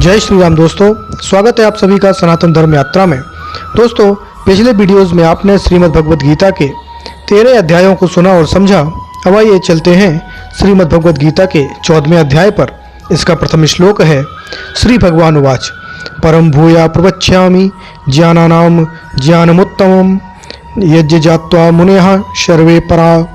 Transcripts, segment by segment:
जय श्री राम दोस्तों, स्वागत है आप सभी का सनातन धर्म यात्रा में। दोस्तों, पिछले वीडियोस में आपने श्रीमद् भगवद गीता के 13 अध्यायों को सुना और समझा। अब आइए चलते हैं श्रीमद् भगवद गीता के 14वें अध्याय पर। इसका प्रथम श्लोक है, श्री भगवान उवाच परम भूया प्रवक्ष्यामि ज्ञानानां ज्ञानमुत्तमं यज्ञजात्वा मुनयः सर्वे परा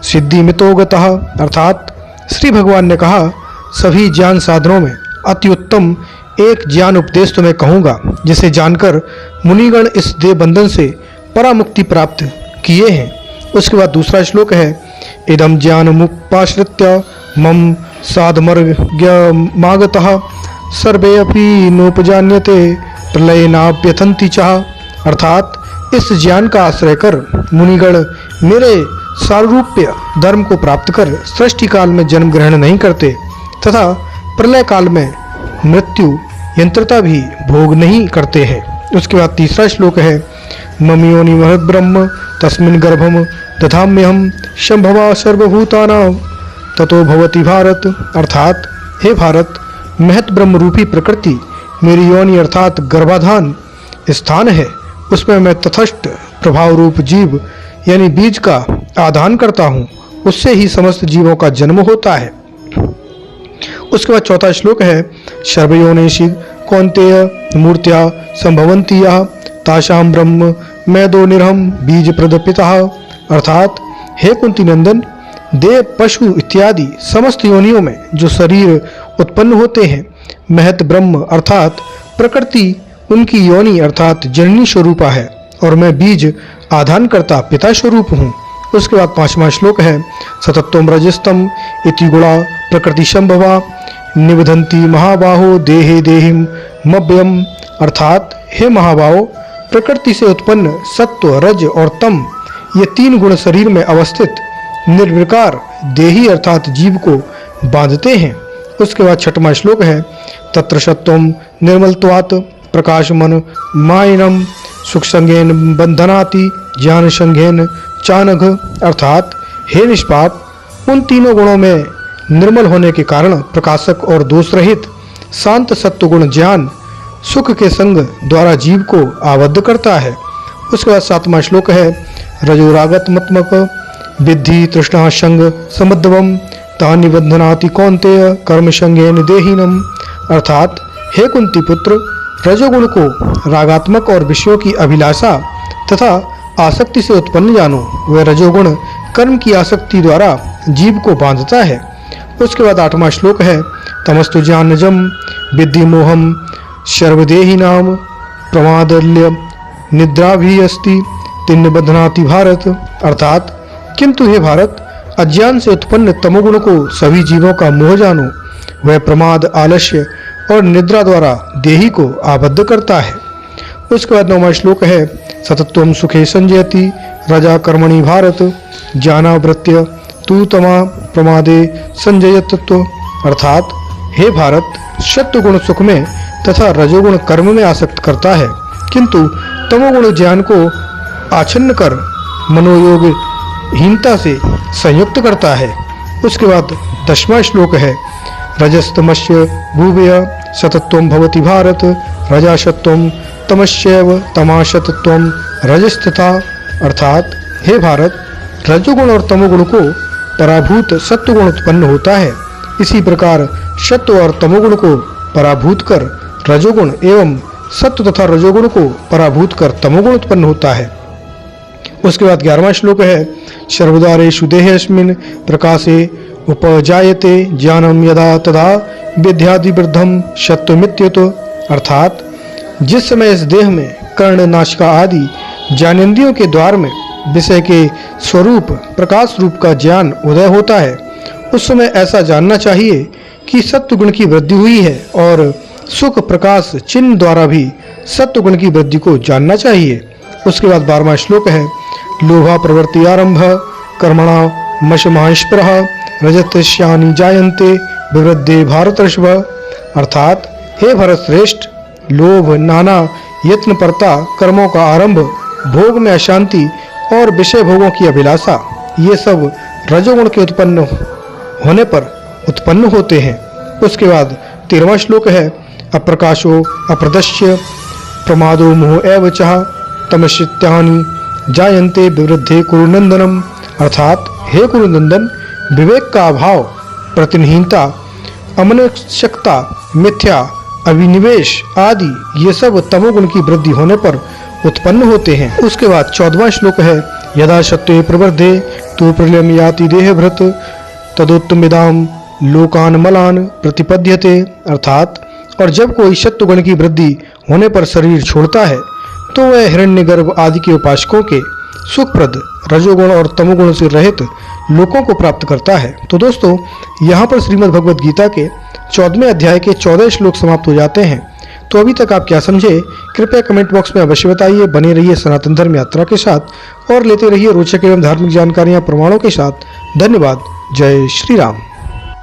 सिद्धिमितो गतः। अर्थात श्री भगवान ने कहा, सभी ज्ञान साधनों में अति उत्तम एक ज्ञान उपदेश तुम्हें कहूँगा, जिसे जानकर मुनिगण इस देह बंधन से परामुक्ति प्राप्त किए हैं। उसके बाद दूसरा श्लोक है, इदम ज्ञान मुपाश्रित्य मम साधमर्ग्यमागतः सर्वे अपि नोपजान्यते प्रलयनाभ्यथन्ति चाह। अर्थात इस ज्ञान का आश्रय कर मुनिगण मेरे सारूप्य धर्म को प्राप्त कर सृष्टि काल में जन्म ग्रहण नहीं करते तथा प्रलय काल में मृत्यु यंत्रता भी भोग नहीं करते हैं। उसके बाद तीसरा श्लोक है, ममियोनि महद् ब्रह्म तस्मिन् गर्भम दधाम्यहम शंभवा सर्वभूतानां ततो भवति भारत। अर्थात हे भारत, महत् ब्रह्म रूपी प्रकृति मेरी योनि अर्थात गर्भाधान स्थान है, उसमें मैं तथस्थ प्रभाव रूप जीव यानी बीज का आधान करता हूँ, उससे ही समस्त जीवों का जन्म होता है। उसके बाद चौथा श्लोक है, सर्वयोनिषि कौन्तेय मूर्त्या संभवन्ति यः तासां ब्रह्म मैदो निरहम बीज प्रदपितः। अर्थात हे कुंती नंदन, देव पशु इत्यादि समस्त योनियों में जो शरीर उत्पन्न होते हैं, महत ब्रह्म अर्थात प्रकृति उनकी योनि अर्थात जननी स्वरूपा है और मैं बीज आधान करता पिता स्वरूप हूँ। उसके बाद पांचवा श्लोक है, सतत्वम रजस्तम इति गुणा प्रकृति संभवा निबधंती महाबाहो देहे देहिम मभ्यम। अर्थात हे महाबाहो, प्रकृति से उत्पन्न सत्व रज और तम ये तीन गुण शरीर में अवस्थित निर्विकार देही अर्थात जीव को बांधते हैं। उसके बाद छठवां श्लोक है, तत्र सत्वम निर्मलत्वात् प्रकाशमन मायनम सुख संज्ञेन बंधनाति ज्ञान संज्ञेन चानघ। अर्थात हे निष्पाप, उन तीनों गुणों में निर्मल होने के कारण प्रकाशक और दोष रहित शांत सत्वगुण ज्ञान सुख के संग द्वारा जीव को आबद्ध करता है। उसके बाद सातवां श्लोक है, रजोरागत्मक विद्धि तृष्णा संग समद्वम तानि बंधनाति कौन्तेय कर्म संज्ञेन देहिनम। अर्थात हे कुंती पुत्र, रजोगुण को रागात्मक और विषयों की अभिलाषा तथा आसक्ति से उत्पन्न जानो। वह रजोगुण कर्म की आसक्ति द्वारा जीव को बांधता है। उसके बाद आठवां श्लोक है, तमस्तु ज्ञानजम विद्धि मोहम सर्वदेही नाम प्रमादल्य निद्रा भी अस्ति तिन्न बधनाति भारत। अर्थात किंतु हे भारत, अज्ञान से उत्पन्न तमोगुण को सभी जीवों का मोह जानो। वह प्रमाद आलस्य और निद्रा द्वारा देही को आबद्ध करता है। उसके बाद नौवां श्लोक है, सतत्वम सुखे संजयति रजा कर्मणि भारत ज्ञानावृत्य तू तमा प्रमादे संजयतत्व। अर्थात हे भारत, सत्वगुण सुख में तथा रजोगुण कर्म में आसक्त करता है, किंतु तमोगुण ज्ञान को आच्छन्न कर मनोयोग हीनता से संयुक्त करता है। उसके बाद 10वां श्लोक है, रजस्तमस्य भूभय सतत्वं भवति भारत रजासत्वं तमस्यैव तमासत्वं रजस्तथा। अर्थात हे भारत, रजोगुण और तमोगुण को पराभूत सत्वगुण उत्पन्न होता है। इसी प्रकार सत्व और तमोगुण को पराभूत कर रजोगुण एवं सत्व तथा रजोगुण को पराभूत कर तमोगुण उत्पन्न होता है। उसके बाद 11वां श्लोक है, सर्वदारेषु देहेऽस्मिन् प्रकाशे उपजायते ज्ञानम यदा तदा विद्यादि वृद्धम सत्वमित्यतो। अर्थात जिस समय इस देह में कर्ण नासिका आदि ज्ञानेंद्रियों के द्वार में विषय के स्वरूप प्रकाश रूप का ज्ञान उदय होता है, उस समय ऐसा जानना चाहिए कि सत्वगुण की वृद्धि हुई है और सुख प्रकाश चिन्ह द्वारा भी सत्वगुण की वृद्धि को जानना चाहिए। उसके बाद 12वां श्लोक है, लोभा प्रवृत्ति आरंभ कर्मणा मशमास्पृह रजतस्यानि जायन्ते विवृद्धे भारतर्षभ। अर्थात हे भरत श्रेष्ठ, लोभ नाना यत्न परता कर्मों का आरंभ भोग में अशांति और विषय भोगों की अभिलाषा ये सब रजोगुण के उत्पन्न होने पर उत्पन्न होते हैं। उसके बाद 13वां श्लोक है, अप्रकाशो अप्रदश्य प्रमादो मोह एव चः तमश्चित्तानि जायन्ते विवृद्धे कुरुनंदनम। अर्थात हे कुरुनंदन, विवेक का अभाव, प्रतिहीनता, अमनस्कता, मिथ्या, अभिनिवेश आदि ये सब तमोगुण की वृद्धि होने पर उत्पन्न होते हैं। उसके बाद 14वां श्लोक है, यदा सत्त्वे प्रवृद्धे तु प्रलयं याति देहभृत तदोत्तमिदाम लोकान मलान प्रतिपद्यते। अर्थात और जब कोई सत्वगुण की वृद्धि होने पर शरीर छोड़ता है तो वह हिरण्यगर्भ आदि के उपासकों के सुखप्रद रजोगुण और तमोगुण से रहित लोकों को प्राप्त करता है। तो दोस्तों, यहाँ पर श्रीमद् भगवद गीता के 14वें अध्याय के 14 श्लोक समाप्त हो जाते हैं। तो अभी तक आप क्या समझे, कृपया कमेंट बॉक्स में अवश्य बताइए। बने रहिए सनातन धर्म यात्रा के साथ और लेते रहिए रोचक एवं धार्मिक जानकारियाँ प्रमाणों के साथ। धन्यवाद। जय श्री राम।